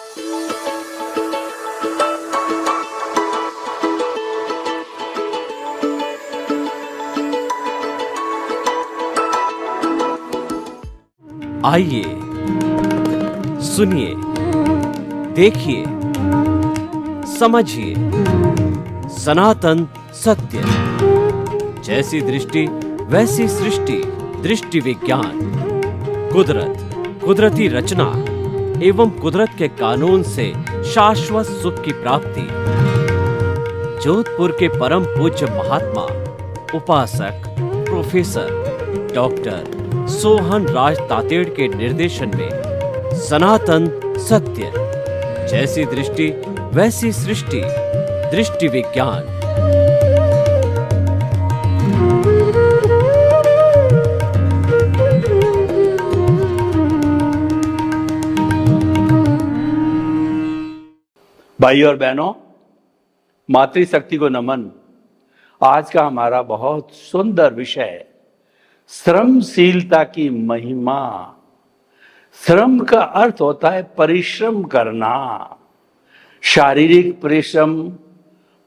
आइए, सुनिए, देखिए, समझिए सनातन सत्य। जैसी दृष्टि वैसी सृष्टि, दृष्टि विज्ञान। कुदरत, कुदरती रचना एवं कुदरत के कानून से शाश्वत सुख की प्राप्ति। जोधपुर के परम पूज्य महात्मा उपासक प्रोफेसर डॉक्टर सोहन राज तातेड़ के निर्देशन में सनातन सत्य। जैसी दृष्टि वैसी सृष्टि, दृष्टि विज्ञान। भाई और बहनों, मातृशक्ति को नमन। आज का हमारा बहुत सुंदर विषय है श्रमशीलता की महिमा। श्रम का अर्थ होता है परिश्रम करना, शारीरिक परिश्रम,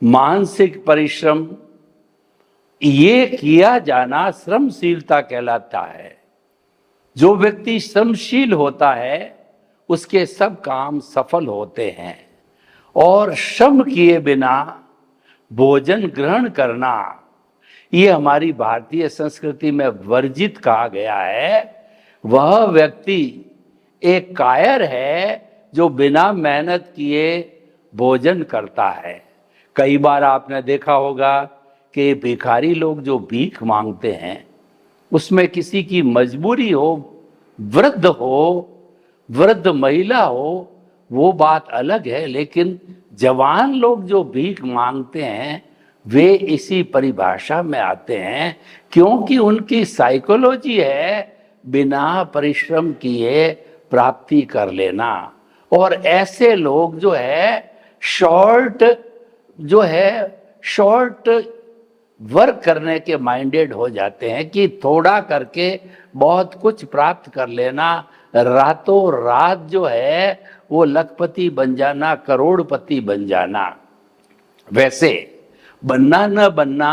मानसिक परिश्रम। ये किया जाना श्रमशीलता कहलाता है। जो व्यक्ति श्रमशील होता है उसके सब काम सफल होते हैं। और श्रम किए बिना भोजन ग्रहण करना, ये हमारी भारतीय संस्कृति में वर्जित कहा गया है। वह व्यक्ति एक कायर है जो बिना मेहनत किए भोजन करता है। कई बार आपने देखा होगा कि भिखारी लोग जो भीख मांगते हैं उसमें किसी की मजबूरी हो, वृद्ध महिला हो, वो बात अलग है। लेकिन जवान लोग जो भीख मांगते हैं वे इसी परिभाषा में आते हैं, क्योंकि उनकी साइकोलॉजी है बिना परिश्रम किए प्राप्ति कर लेना। और ऐसे लोग जो है शॉर्ट वर्क करने के माइंडेड हो जाते हैं कि थोड़ा करके बहुत कुछ प्राप्त कर लेना, रातों रात जो है वो लखपति बन जाना, करोड़पति बन जाना। वैसे बनना न बनना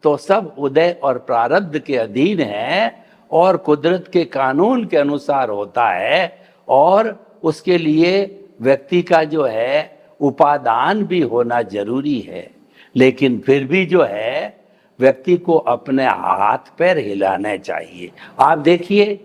तो सब उदय और प्रारब्ध के अधीन है और कुदरत के कानून के अनुसार होता है। और उसके लिए व्यक्ति का जो है उपादान भी होना जरूरी है। लेकिन फिर भी जो है व्यक्ति को अपने हाथ पैर हिलाने चाहिए। आप देखिए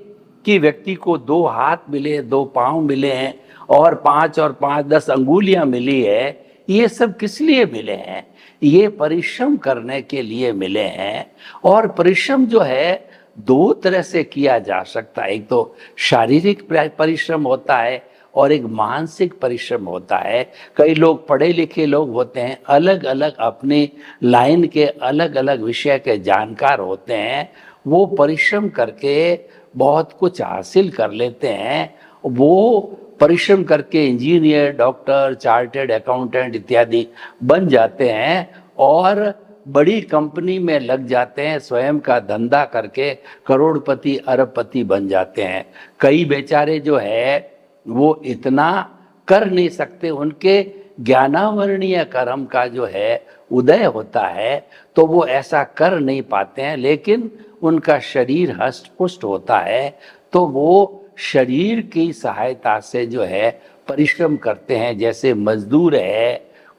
कि व्यक्ति को 2 हाथ मिले, 2 पांव मिले हैं और 5 और 5 10 अंगुलियां मिली है। ये सब किस लिए मिले हैं? ये परिश्रम करने के लिए मिले हैं। और परिश्रम जो है 2 तरह से किया जा सकता है। एक तो शारीरिक परिश्रम होता है और एक मानसिक परिश्रम होता है। कई लोग पढ़े लिखे लोग होते हैं, अलग अलग अपनी लाइन के अलग अलग विषय के जानकार होते हैं। वो परिश्रम करके बहुत कुछ हासिल कर लेते हैं। वो परिश्रम करके इंजीनियर, डॉक्टर, चार्टर्ड अकाउंटेंट इत्यादि बन जाते हैं और बड़ी कंपनी में लग जाते हैं। स्वयं का धंधा करके करोड़पति अरबपति बन जाते हैं। कई बेचारे जो है वो इतना कर नहीं सकते, उनके ज्ञानावरणीय कर्म का जो है उदय होता है तो वो ऐसा कर नहीं पाते हैं। लेकिन उनका शरीर हष्ट पुष्ट होता है तो वो शरीर की सहायता से जो है परिश्रम करते हैं। जैसे मजदूर है,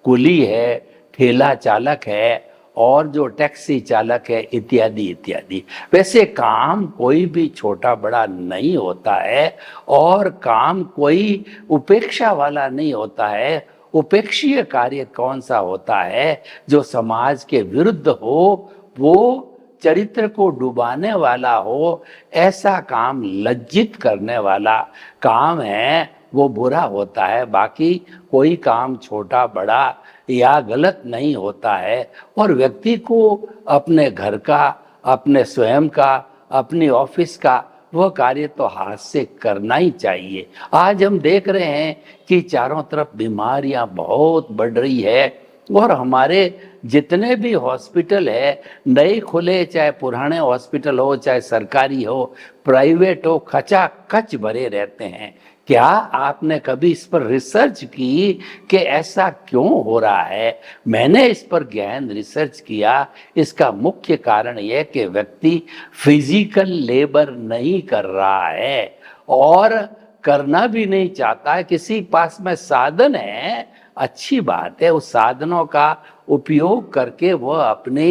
कुली है, ठेला चालक है और जो टैक्सी चालक है इत्यादि इत्यादि। वैसे काम कोई भी छोटा बड़ा नहीं होता है और काम कोई उपेक्षा वाला नहीं होता है। उपेक्षीय कार्य कौन सा होता है? जो समाज के विरुद्ध हो, वो चरित्र को डुबाने वाला हो, ऐसा काम लज्जित करने वाला काम है, वो बुरा होता है। बाकी कोई काम छोटा बड़ा या गलत नहीं होता है। और व्यक्ति को अपने घर का, अपने स्वयं का, अपनी ऑफिस का वह कार्य तो हाथ से करना ही चाहिए। आज हम देख रहे हैं कि चारों तरफ बीमारियां बहुत बढ़ रही है और हमारे जितने भी हॉस्पिटल है, नए खुले चाहे पुराने हॉस्पिटल हो, चाहे सरकारी हो, प्राइवेट हो, खचाखच भरे रहते हैं। क्या आपने कभी इस पर रिसर्च की कि ऐसा क्यों हो रहा है? मैंने इस पर गहन रिसर्च किया। इसका मुख्य कारण यह कि व्यक्ति फिजिकल लेबर नहीं कर रहा है और करना भी नहीं चाहता है। किसी पास में साधन है, अच्छी बात है, उस साधनों का उपयोग करके वह अपने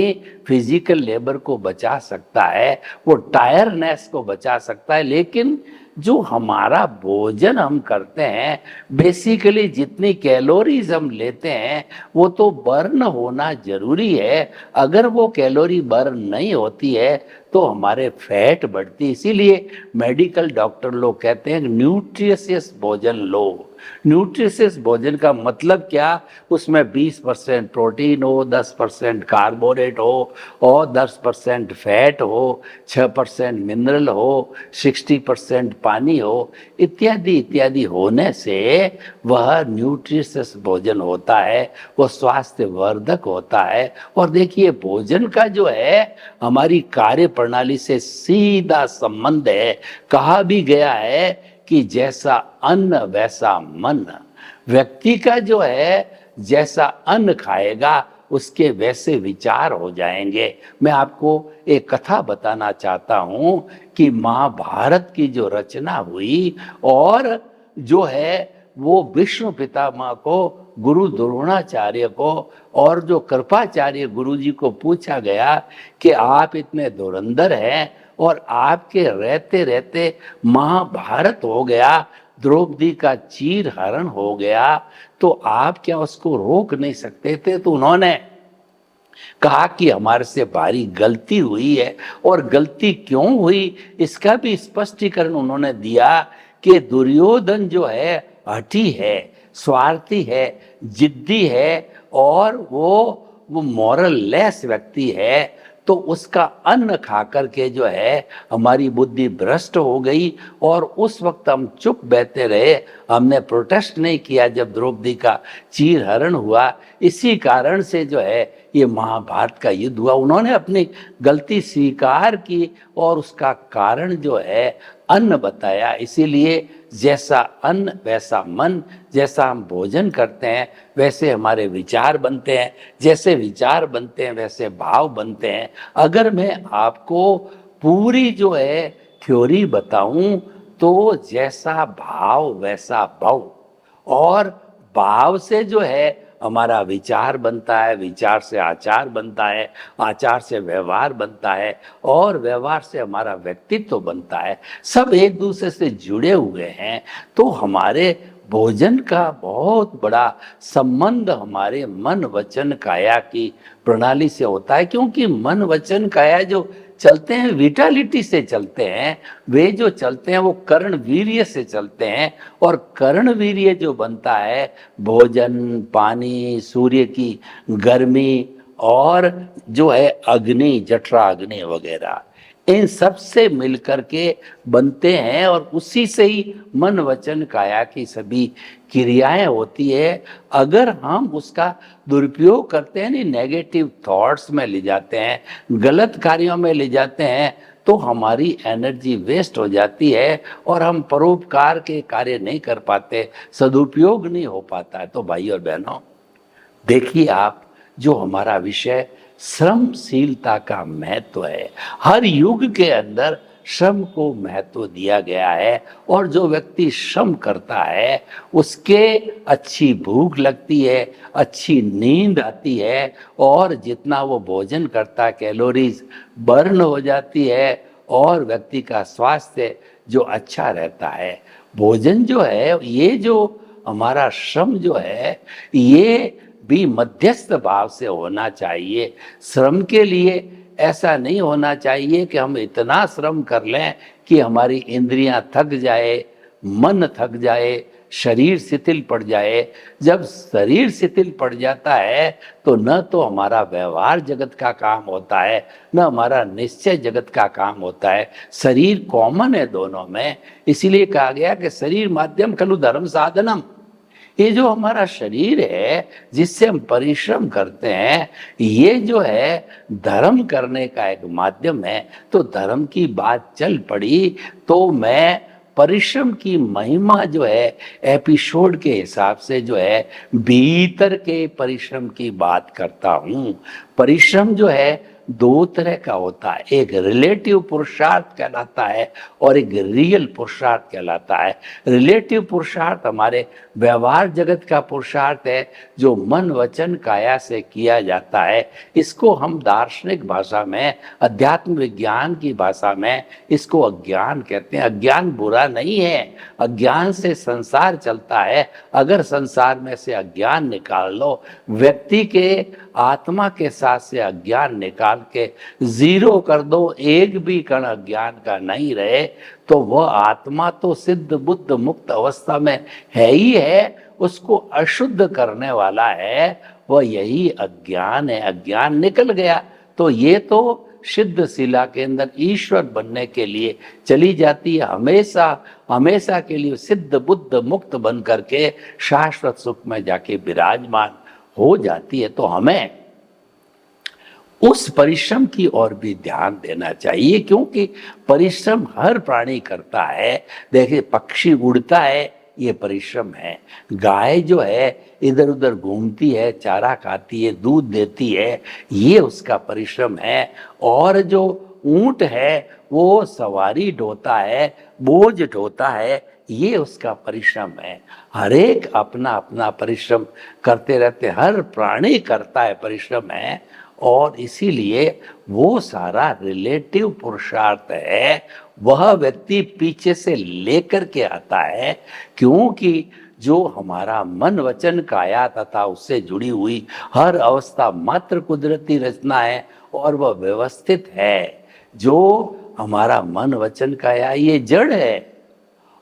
फिजिकल लेबर को बचा सकता है, वो टायरनेस को बचा सकता है। लेकिन जो हमारा भोजन हम करते हैं, बेसिकली जितनी कैलोरीज हम लेते हैं वो तो बर्न होना जरूरी है। अगर वो कैलोरी बर्न नहीं होती है तो हमारे फैट बढ़ती। इसीलिए मेडिकल डॉक्टर लोग कहते हैं न्यूट्रिशियस भोजन लो। न्यूट्रिशियस भोजन का मतलब क्या? उसमें 20% प्रोटीन हो, 10% कार्बोरेट हो और 10% फैट हो, 6% मिनरल हो, 60% पानी हो, इत्यादि इत्यादि होने से वह न्यूट्रिशियस भोजन होता है, वो स्वास्थ्यवर्धक होता है। और देखिए, भोजन का जो है हमारी कार्य प्रणाली से सीधा संबंध है। कहा भी गया है कि जैसा अन्न वैसा मन। व्यक्ति का जो है जैसा अन्न खाएगा उसके वैसे विचार हो जाएंगे। मैं आपको एक कथा बताना चाहता हूं कि महाभारत की जो रचना हुई और जो है वो विष्णु पितामह को, गुरु द्रोणाचार्य को और जो कृपाचार्य गुरु जी को पूछा गया कि आप इतने धुरंधर हैं और आपके रहते रहते महाभारत हो गया, द्रौपदी का चीर हरण हो गया, तो आप क्या उसको रोक नहीं सकते थे? तो उन्होंने कहा कि हमारे से भारी गलती हुई है। और गलती क्यों हुई इसका भी स्पष्टीकरण उन्होंने दिया कि दुर्योधन जो है हठी है, स्वार्थी है, जिद्दी है और वो मॉरल लेस व्यक्ति है। तो उसका अन्न खा करके जो है हमारी बुद्धि भ्रष्ट हो गई और उस वक्त हम चुप बैठे रहे, हमने प्रोटेस्ट नहीं किया जब द्रौपदी का चीर हरण हुआ। इसी कारण से जो है ये महाभारत का युद्ध हुआ। उन्होंने अपनी गलती स्वीकार की और उसका कारण जो है अन्न बताया। इसीलिए जैसा अन्न वैसा मन, जैसा हम भोजन करते हैं वैसे हमारे विचार बनते हैं, जैसे विचार बनते हैं वैसे भाव बनते हैं। अगर मैं आपको पूरी जो है थ्योरी बताऊं तो जैसा भाव वैसा भाव, और भाव से जो है हमारा विचार बनता है, विचार से आचार बनता है, आचार से व्यवहार बनता है और व्यवहार से हमारा व्यक्तित्व बनता है। सब एक दूसरे से जुड़े हुए हैं। तो हमारे भोजन का बहुत बड़ा संबंध हमारे मन वचन काया की प्रणाली से होता है, क्योंकि मन वचन काया जो चलते हैं विटालिटी से चलते हैं, वे जो चलते हैं वो कर्ण वीर्य से चलते हैं। और कर्ण वीर्य जो बनता है भोजन, पानी, सूर्य की गर्मी और जो है अग्नि, जठरा अग्नि वगैरह, इन सब से मिलकर के बनते हैं और उसी से ही मन वचन काया की सभी क्रियाएं होती है। अगर हम उसका दुरुपयोग करते हैं, नहीं नेगेटिव थॉट्स में ले जाते हैं, गलत कार्यों में ले जाते हैं, तो हमारी एनर्जी वेस्ट हो जाती है और हम परोपकार के कार्य नहीं कर पाते, सदुपयोग नहीं हो पाता है। तो भाई और बहनों, देखिए आप, जो हमारा विषय श्रमशीलता का महत्व है, हर युग के अंदर श्रम को महत्व दिया गया है। और जो व्यक्ति श्रम करता है उसके अच्छी भूख लगती है, अच्छी नींद आती है और जितना वो भोजन करता है कैलोरीज बर्न हो जाती है और व्यक्ति का स्वास्थ्य जो अच्छा रहता है। भोजन जो है, ये जो हमारा श्रम जो है, ये भी मध्यस्थ भाव से होना चाहिए। श्रम के लिए ऐसा नहीं होना चाहिए कि हम इतना श्रम कर लें कि हमारी इंद्रियां थक जाए, मन थक जाए, शरीर शिथिल पड़ जाए। जब शरीर शिथिल पड़ जाता है तो न तो हमारा व्यवहार जगत का काम होता है, न हमारा निश्चय जगत का काम होता है। शरीर कॉमन है दोनों में, इसीलिए कहा गया कि शरीर माध्यम खलु धर्म साधनम। ये जो हमारा शरीर है जिससे हम परिश्रम करते हैं, ये जो है धर्म करने का एक माध्यम है। तो धर्म की बात चल पड़ी तो मैं परिश्रम की महिमा जो है एपिसोड के हिसाब से जो है भीतर के परिश्रम की बात करता हूं। परिश्रम जो है दो तरह का होता है, एक रिलेटिव पुरुषार्थ कहलाता है और एक रियल पुरुषार्थ कहलाता है। रिलेटिव पुरुषार्थ हमारे व्यवहार जगत का पुरुषार्थ है जो मन वचन काया से किया जाता है। इसको हम दार्शनिक भाषा में, अध्यात्म विज्ञान की भाषा में इसको अज्ञान कहते हैं। अज्ञान बुरा नहीं है, अज्ञान से संसार चलता है। अगर संसार में से अज्ञान निकाल लो, व्यक्ति के आत्मा के साथ से अज्ञान निकाल के जीरो कर दो, एक भी कण अज्ञान का नहीं रहे, तो वह आत्मा तो सिद्ध बुद्ध मुक्त अवस्था में है ही है। उसको अशुद्ध करने वाला है वह यही अज्ञान है। अज्ञान निकल गया तो ये तो सिद्ध शिला के अंदर ईश्वर बनने के लिए चली जाती है, हमेशा हमेशा के लिए सिद्ध बुद्ध मुक्त बन करके शाश्वत सुख में जाके विराजमान हो जाती है। तो हमें उस परिश्रम की ओर भी ध्यान देना चाहिए, क्योंकि परिश्रम हर प्राणी करता है। देखिए, पक्षी उड़ता है, ये परिश्रम है। गाय जो है इधर उधर घूमती है, चारा खाती है, दूध देती है, ये उसका परिश्रम है। और जो ऊंट है वो सवारी ढोता है, बोझ ढोता है, ये उसका परिश्रम है। हर एक अपना अपना परिश्रम करते रहते, हर प्राणी करता है, परिश्रम है। और इसीलिए वो सारा रिलेटिव पुरुषार्थ है, वह व्यक्ति पीछे से लेकर के आता है, क्योंकि जो हमारा मन वचन काया तथा उससे जुड़ी हुई हर अवस्था मात्र कुदरती रचना है और वह व्यवस्थित है। जो हमारा मन वचन काया ये जड़ है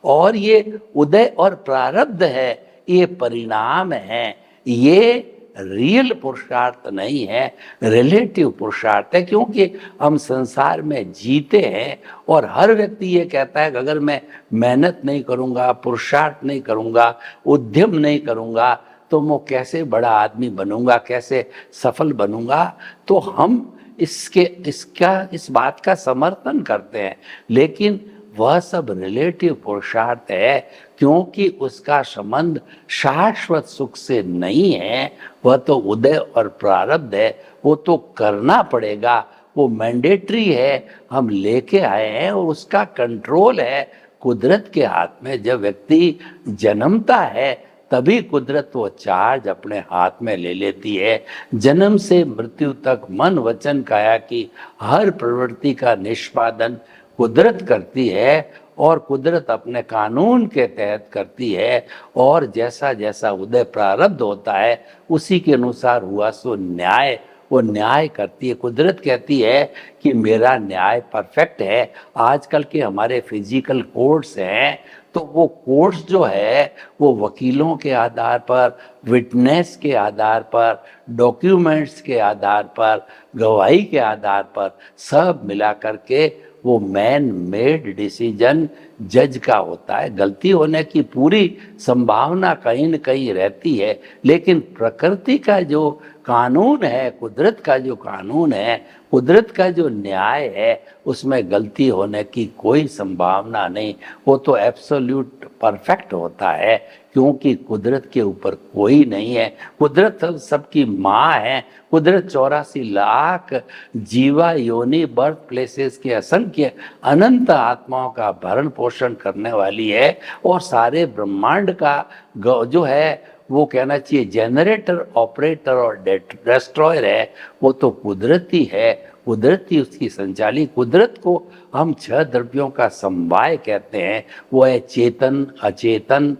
और ये उदय और प्रारब्ध है, ये परिणाम है, ये रियल पुरुषार्थ नहीं है, रिलेटिव पुरुषार्थ है। क्योंकि हम संसार में जीते हैं और हर व्यक्ति ये कहता है कि अगर मैं मेहनत नहीं करूँगा, पुरुषार्थ नहीं करूँगा, उद्यम नहीं करूँगा, तो मैं कैसे बड़ा आदमी बनूंगा, कैसे सफल बनूंगा। तो हम इस बात का समर्थन करते हैं, लेकिन वह सब रिलेटिव पुरुषार्थ है, क्योंकि उसका संबंध शाश्वत सुख से नहीं है। वह तो उदय और प्रारब्ध है, वो तो करना पड़ेगा, वो मैंडेटरी है, हम लेके आए हैं और उसका कंट्रोल है कुदरत के हाथ में। जब व्यक्ति जन्मता है तभी कुदरत वो चार्ज अपने हाथ में ले लेती है। जन्म से मृत्यु तक मन वचन काया की हर प्रवृत्ति का निष्पादन कुदरत करती है और कुदरत अपने कानून के तहत करती है। और जैसा जैसा उदय प्रारब्ध होता है उसी के अनुसार हुआ सो न्याय वो न्याय करती है। कुदरत कहती है कि मेरा न्याय परफेक्ट है। आजकल के हमारे फिजिकल कोर्ट्स हैं, तो वो कोर्ट्स जो है वो वकीलों के आधार पर, विटनेस के आधार पर, डॉक्यूमेंट्स के आधार पर, गवाही के आधार पर सब मिला करके वो मैन मेड डिसीजन जज का होता है। गलती होने की पूरी संभावना कहीं न कहीं रहती है, लेकिन प्रकृति का जो कानून है, कुदरत का जो कानून है, कुदरत का जो न्याय है, उसमें गलती होने की कोई संभावना नहीं। वो तो एब्सोल्यूट परफेक्ट होता है, क्योंकि कुदरत के ऊपर कोई नहीं है। कुदरत सबकी माँ है। कुदरत 84 लाख जीवा योनि बर्थ प्लेसेस के असंख्य अनंत आत्माओं का भरण पोषण करने वाली है। और सारे ब्रह्मांड का जो है वो कहना चाहिए जनरेटर, ऑपरेटर और डिस्ट्रॉयर है, वो तो कुदरती है। कुदरती उसकी संचाली। कुदरत को हम 6 द्रव्यों का समवाय कहते हैं। वो है चेतन, अचेतन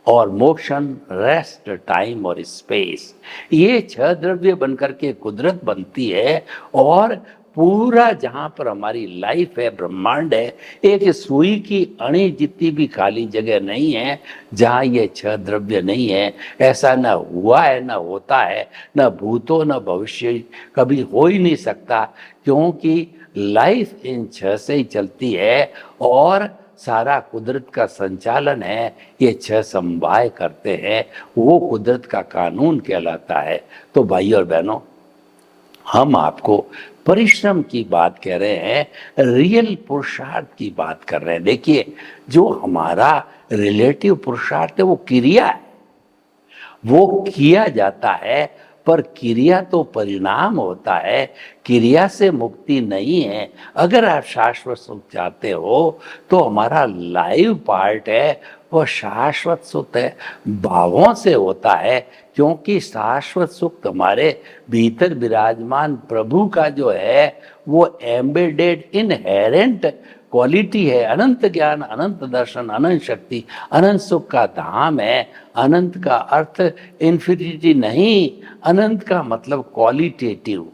और मोशन, रेस्ट, टाइम और स्पेस। ये 6 द्रव्य बनकर के कुदरत बनती है। और पूरा जहाँ पर हमारी लाइफ है, ब्रह्मांड है, एक सुई की अणी जितनी भी खाली जगह नहीं है जहाँ ये 6 द्रव्य नहीं है। ऐसा न हुआ है, न होता है, न भूतो न भविष्य, कभी हो ही नहीं सकता, क्योंकि लाइफ इन 6 से ही चलती है और सारा कुदरत का संचालन है। ये 6 समवाय करते हैं, वो कुदरत का कानून कहलाता है। तो भाई और बहनों, हम आपको परिश्रम की बात कह रहे हैं, रियल पुरुषार्थ की बात कर रहे हैं। देखिए, जो हमारा रिलेटिव पुरुषार्थ है वो क्रिया है, वो किया जाता है, पर क्रिया तो परिणाम होता है, क्रिया से मुक्ति नहीं है। अगर आप शाश्वत सुख चाहते हो तो हमारा लाइव पार्ट है वो शाश्वत सुख है, भावों से होता है, क्योंकि शाश्वत सुख हमारे भीतर विराजमान प्रभु का जो है वो एम्बेडेड इनहेरेंट क्वालिटी है। अनंत ज्ञान, अनंत दर्शन, अनंत शक्ति, अनंत सुख का धाम है। अनंत का अर्थ इन्फिनिटी नहीं, अनंत का मतलब क्वालिटेटिव।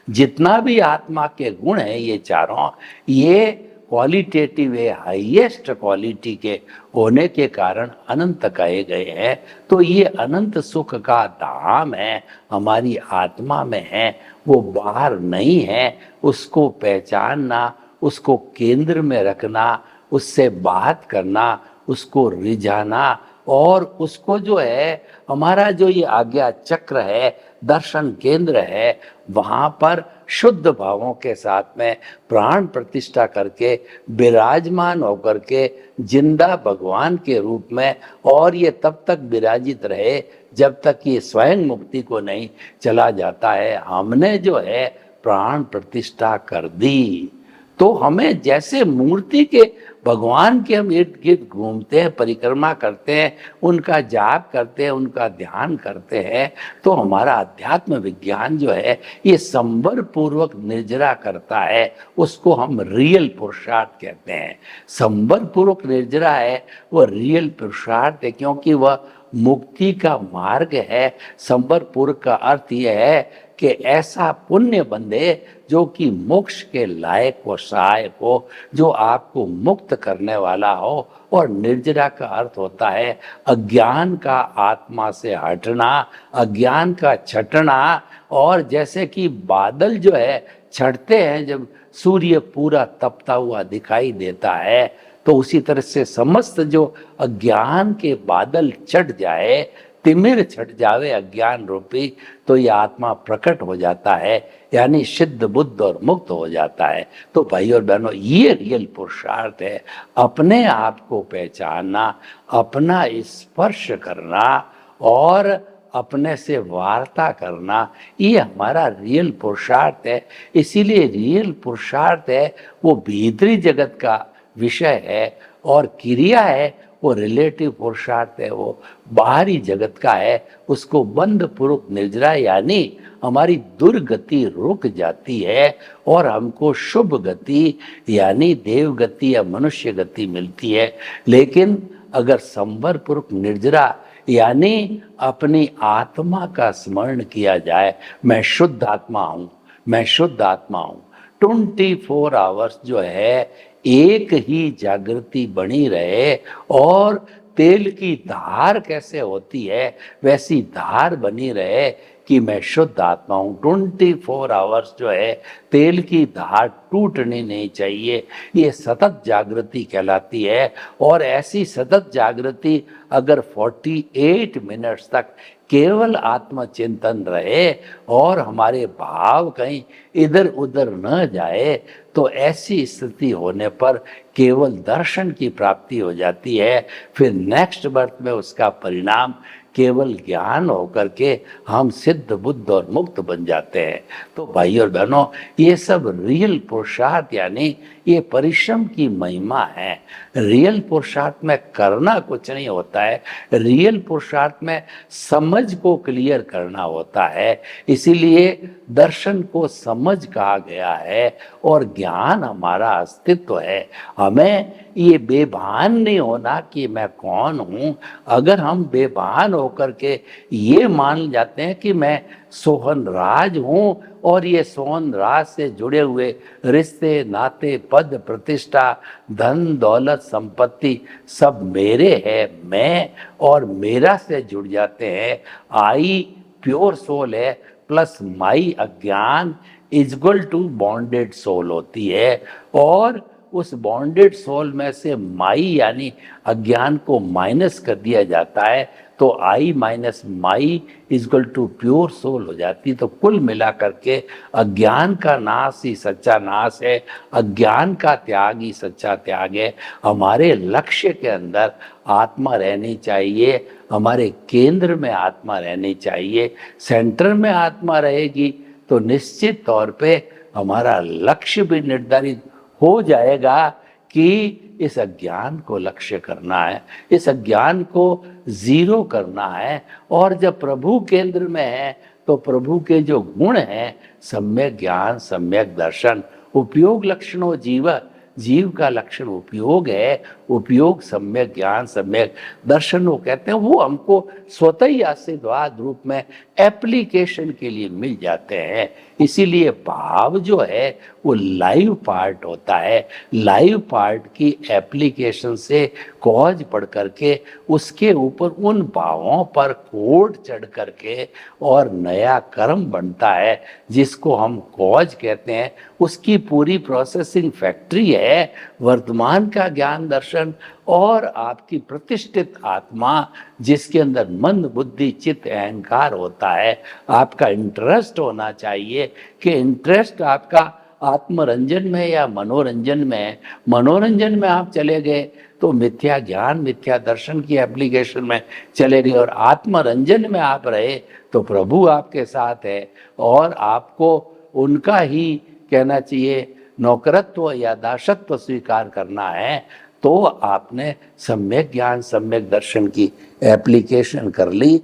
जितना भी आत्मा के गुण है ये चारों, ये क्वालिटेटिव है, हाईएस्ट क्वालिटी के होने के कारण अनंत कहे गए हैं। तो ये अनंत सुख का धाम है, हमारी आत्मा में है, वो बाहर नहीं है। उसको पहचानना, उसको केंद्र में रखना, उससे बात करना, उसको रिझाना, और उसको जो है हमारा जो ये आज्ञा चक्र है, दर्शन केंद्र है, वहाँ पर शुद्ध भावों के साथ में प्राण प्रतिष्ठा करके विराजमान होकर के जिंदा भगवान के रूप में, और ये तब तक विराजित रहे जब तक ये स्वयं मुक्ति को नहीं चला जाता है। हमने जो है प्राण प्रतिष्ठा कर दी, तो हमें जैसे मूर्ति के भगवान के हम इर्द गिर्द घूमते हैं, परिक्रमा करते हैं, उनका जाप करते हैं, उनका ध्यान करते हैं, तो हमारा अध्यात्म विज्ञान जो है ये संवर पूर्वक निर्जरा करता है। उसको हम रियल पुरुषार्थ कहते हैं। संवर पूर्वक निर्जरा है वो रियल पुरुषार्थ है, क्योंकि वह मुक्ति का मार्ग है। संवर पूर्व का अर्थ यह है कि ऐसा पुण्य बंधे जो कि मोक्ष के लायक हो, सहायक हो, जो आपको मुक्त करने वाला हो। और निर्जरा का अर्थ होता है अज्ञान का आत्मा से हटना, अज्ञान का छटना। और जैसे कि बादल जो है छटते हैं जब सूर्य पूरा तपता हुआ दिखाई देता है, तो उसी तरह से समस्त जो अज्ञान के बादल छट जाए, तिमिर छट जावे अज्ञान रूपी, तो ये आत्मा प्रकट हो जाता है, यानी सिद्ध बुद्ध और मुक्त हो जाता है। तो भाई और बहनों, ये रियल पुरुषार्थ है। अपने आप को पहचानना, अपना स्पर्श करना और अपने से वार्ता करना, ये हमारा रियल पुरुषार्थ है। इसीलिए रियल पुरुषार्थ है वो भीतरी जगत का विषय है, और क्रिया है वो रिलेटिव पुरुषार्थ है, वो बाहरी जगत का है। उसको बंध पूर्वक निर्जरा, यानी हमारी दुर्गति रुक जाती है और हमको शुभ गति यानी देव गति या मनुष्य गति मिलती है। लेकिन अगर संवर पूर्वक निर्जरा यानी अपनी आत्मा का स्मरण किया जाए, मैं शुद्ध आत्मा हूँ, मैं शुद्ध आत्मा हूँ, 24 आवर्स जो है एक ही जागृति बनी रहे, और तेल की धार कैसे होती है वैसी धार बनी रहे कि मैं शुद्ध आत्मा हूँ। 24 आवर्स जो है तेल की धार टूटनी नहीं चाहिए, ये सतत जागृति कहलाती है। और ऐसी सतत जागृति अगर 48 मिनट्स तक केवल आत्मचिंतन रहे और हमारे भाव कहीं इधर उधर न जाए, तो ऐसी स्थिति होने पर केवल दर्शन की प्राप्ति हो जाती है। फिर नेक्स्ट बर्थ में उसका परिणाम केवल ज्ञान होकर के हम सिद्ध बुद्ध और मुक्त बन जाते हैं। तो भाई और बहनों, ये सब रियल पुरुषार्थ यानी ये परिश्रम की महिमा है। रियल पुरुषार्थ में करना कुछ नहीं होता है, रियल पुरुषार्थ में समझ को क्लियर करना होता है। इसीलिए दर्शन को समझ कहा गया है, और ज्ञान हमारा अस्तित्व है। हमें ये बेभान नहीं होना कि मैं कौन हूँ। अगर हम बेभान होकर के ये मान जाते हैं कि मैं सोहन राज हूँ, और ये सोहन राज से जुड़े हुए रिश्ते नाते पद प्रतिष्ठा धन दौलत संपत्ति सब मेरे हैं, मैं और मेरा से जुड़ जाते हैं। आई प्योर सोल है प्लस माई अज्ञान इक्वल टू बॉन्डेड सोल होती है। और उस बॉन्डेड सोल में से माई यानी अज्ञान को माइनस कर दिया जाता है, तो I minus my is equal to pure soul हो जाती। तो कुल मिला करके अज्ञान का नाश ही सच्चा नाश है, अज्ञान का त्याग ही सच्चा त्याग है। हमारे लक्ष्य के अंदर आत्मा रहनी चाहिए, हमारे केंद्र में आत्मा रहनी चाहिए। सेंटर में आत्मा रहेगी तो निश्चित तौर पे हमारा लक्ष्य भी निर्धारित हो जाएगा कि इस अज्ञान को लक्ष्य करना है, इस अज्ञान को जीरो करना है। और जब प्रभु केंद्र में है तो प्रभु के जो गुण हैं, सम्यक ज्ञान, सम्यक दर्शन, उपयोग लक्षणों जीव, जीव का लक्षण उपयोग है, उपयोग सम्यक ज्ञान, सम्यक दर्शन वो कहते हैं, वो हमको स्वतः ही आशीर्वाद रूप में एप्लीकेशन के लिए मिल जाते हैं। इसीलिए भाव जो है वो लाइव पार्ट होता है। लाइव पार्ट की एप्लीकेशन से कॉज पढ़ करके उसके ऊपर उन भावों पर कोड चढ़ करके और नया कर्म बनता है जिसको हम कॉज कहते हैं। उसकी पूरी प्रोसेसिंग फैक्ट्री है वर्तमान का ज्ञान दर्शन और आपकी प्रतिष्ठित आत्मा, जिसके अंदर मन बुद्धि चित्त अहंकार होता है। आपका इंटरेस्ट होना चाहिए कि इंटरेस्ट आपका आत्मरंजन में या मनोरंजन में है। मनोरंजन में आप चले गए तो मिथ्या ज्ञान मिथ्या दर्शन की एप्लीकेशन में चले गए, और आत्मरंजन में आप रहे तो प्रभु आपके साथ है और आपको उनका ही कहना चाहिए नौकरत्व या दासत्व स्वीकार करना है। तो आपने सम्यक ज्ञान सम्यक दर्शन की एप्लीकेशन कर ली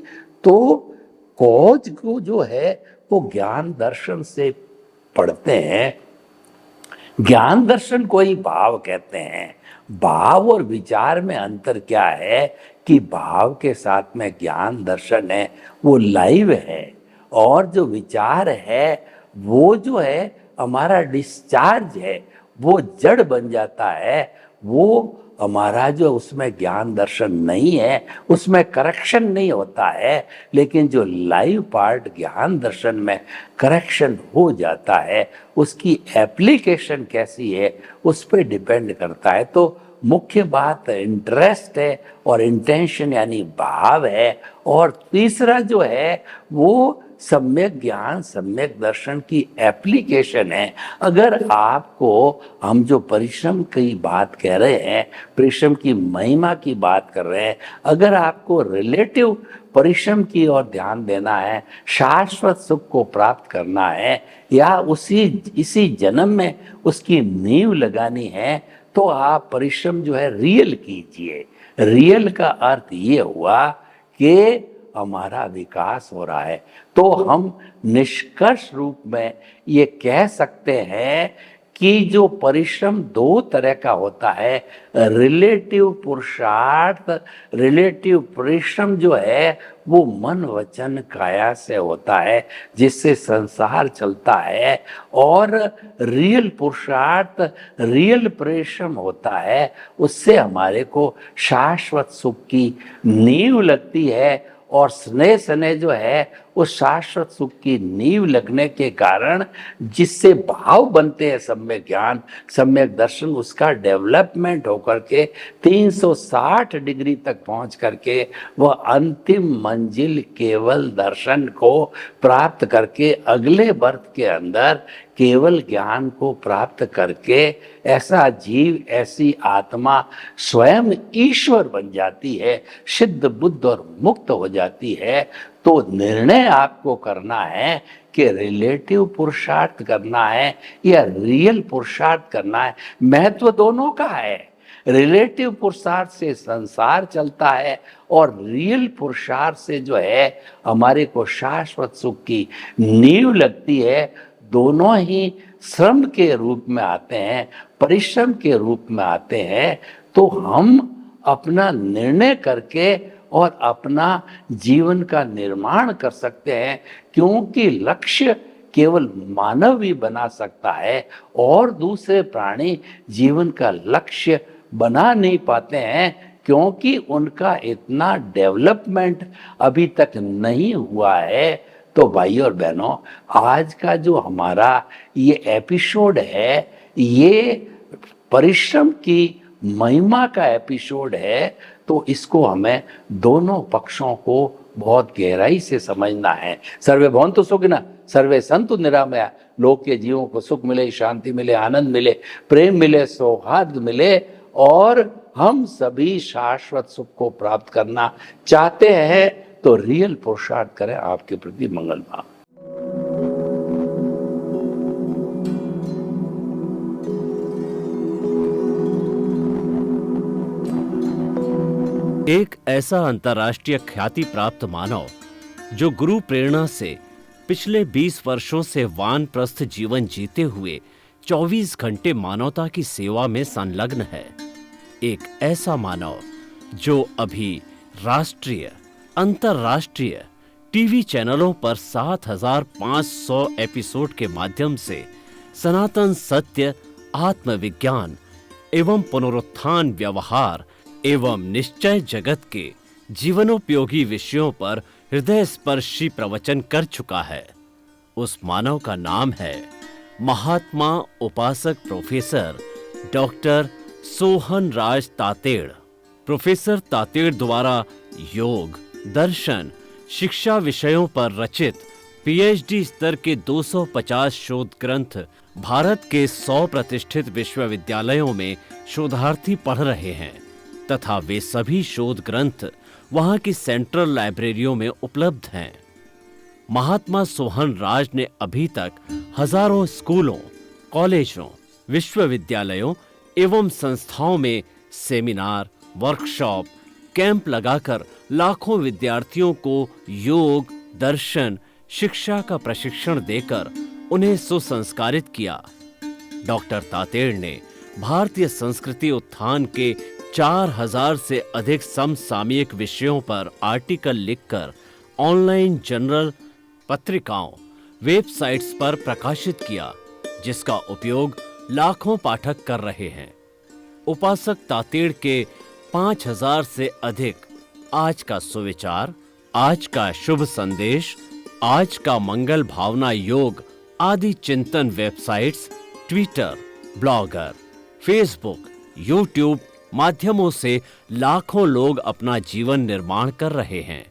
तो कॉज को जो है वो ज्ञान दर्शन से पढ़ते हैं। ज्ञान दर्शन को ही भाव कहते हैं। भाव और विचार में अंतर क्या है कि भाव के साथ में ज्ञान दर्शन है वो लाइव है, और जो विचार है वो जो है हमारा डिस्चार्ज है, वो जड़ बन जाता है। वो हमारा जो उसमें ज्ञान दर्शन नहीं है, उसमें करेक्शन नहीं होता है। लेकिन जो लाइव पार्ट ज्ञान दर्शन में करेक्शन हो जाता है, उसकी एप्लीकेशन कैसी है उस पर डिपेंड करता है। तो मुख्य बात इंटरेस्ट है और इंटेंशन यानी भाव है। और तीसरा जो है वो सम्यक ज्ञान सम्यक दर्शन की एप्लीकेशन है। अगर आपको हम जो परिश्रम की बात कह रहे हैं, परिश्रम की महिमा की बात कर रहे हैं, अगर आपको रिलेटिव परिश्रम की ओर ध्यान देना है, शाश्वत सुख को प्राप्त करना है या इसी जन्म में उसकी नींव लगानी है, तो आप परिश्रम जो है रियल कीजिए। रियल का अर्थ ये हुआ कि हमारा विकास हो रहा है। तो हम निष्कर्ष रूप में ये कह सकते हैं कि जो परिश्रम दो तरह का होता है, रिलेटिव पुरुषार्थ, रिलेटिव परिश्रम जो है वो मन वचन काया से होता है जिससे संसार चलता है, और रियल पुरुषार्थ रियल परिश्रम होता है उससे हमारे को शाश्वत सुख की नींव लगती है। और स्नेह स्नेह जो है उस शाश्वत सुख की नींव लगने के कारण जिससे भाव बनते हैं सम्यक ज्ञान सम्यक दर्शन, उसका डेवलपमेंट होकर के 360 डिग्री तक पहुंच करके वह अंतिम मंजिल केवल दर्शन को प्राप्त करके अगले बर्थ के अंदर केवल ज्ञान को प्राप्त करके ऐसा जीव ऐसी आत्मा स्वयं ईश्वर बन जाती है, सिद्ध बुद्ध और मुक्त हो जाती है। तो निर्णय आपको करना है कि रिलेटिव पुरुषार्थ करना है या रियल पुरुषार्थ करना है। महत्व दोनों का है। रिलेटिव पुरुषार्थ से संसार चलता है और रियल पुरुषार्थ से जो है हमारे को शाश्वत सुख की नींव लगती है। दोनों ही श्रम के रूप में आते हैं, परिश्रम के रूप में आते हैं। तो हम अपना निर्णय करके और अपना जीवन का निर्माण कर सकते हैं, क्योंकि लक्ष्य केवल मानव ही बना सकता है और दूसरे प्राणी जीवन का लक्ष्य बना नहीं पाते हैं, क्योंकि उनका इतना डेवलपमेंट अभी तक नहीं हुआ है। तो भाई और बहनों, आज का जो हमारा ये एपिसोड है ये परिश्रम की महिमा का एपिसोड है। तो इसको हमें दोनों पक्षों को बहुत गहराई से समझना है। सर्वे भवन्तु सुखिनः, सर्वे सन्तु निरामया। लोक के जीवों को सुख मिले, शांति मिले, आनंद मिले, प्रेम मिले, सौहार्द मिले और हम सभी शाश्वत सुख को प्राप्त करना चाहते हैं तो रियल पुरुषार्थ करें आपके प्रति मंगल भाव। एक ऐसा अंतर्राष्ट्रीय ख्याति प्राप्त मानव जो गुरु प्रेरणा से पिछले 20 वर्षों से वानप्रस्थ जीवन जीते हुए 24 घंटे मानवता की सेवा में संलग्न है। एक ऐसा मानव जो अभी राष्ट्रीय, अंतर्राष्ट्रीय टीवी चैनलों पर 7,500 एपिसोड के माध्यम से सनातन सत्य, आत्मविज्ञान एवं पुनरुत्थान, व्यवहार एवं निश्चय जगत के जीवनोपयोगी विषयों पर हृदय स्पर्शी प्रवचन कर चुका है। उस मानव का नाम है महात्मा उपासक प्रोफेसर डॉक्टर सोहन राज तातेड़। प्रोफेसर तातेड़ द्वारा योग, दर्शन, शिक्षा विषयों पर रचित पीएचडी स्तर के 250 शोध ग्रंथ भारत के 100 प्रतिष्ठित विश्वविद्यालयों में शोधार्थी पढ़ रहे हैं तथा वे सभी शोध ग्रंथ वहां की सेंट्रल लाइब्रेरियों में उपलब्ध हैं। महात्मा सोहन राज ने अभी तक हजारों स्कूलों, कॉलेजों, विश्वविद्यालयों एवं संस्थाओं में सेमिनार, वर्कशॉप, कैंप लगाकर लाखों विद्यार्थियों को योग, दर्शन, शिक्षा का प्रशिक्षण देकर उन्हें सुसंस्कारित किया। डॉक्टर तातेड़ ने भारतीय संस्कृति उत्थान के 4000 से अधिक समसामयिक विषयों पर आर्टिकल लिखकर ऑनलाइन जर्नल, पत्रिकाओं, वेबसाइट्स पर प्रकाशित किया, जिसका उपयोग लाखों पाठक कर रहे हैं। उपासक तातेड़ के 5000 से अधिक आज का सुविचार, आज का शुभ संदेश, आज का मंगल भावना योग आदि चिंतन websites, Twitter, blogger, Facebook, YouTube माध्यमों से लाखों लोग अपना जीवन निर्माण कर रहे हैं।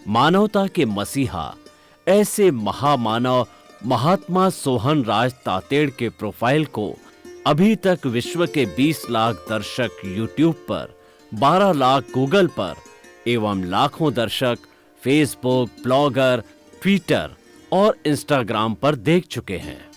मानवता के मसीहा ऐसे महामानव महात्मा सोहन राज तातेड़ के प्रोफाइल को अभी तक विश्व के 20 लाख दर्शक यूट्यूब पर, 12 लाख गूगल पर एवं लाखों दर्शक फेसबुक, ब्लॉगर, ट्विटर और इंस्टाग्राम पर देख चुके हैं।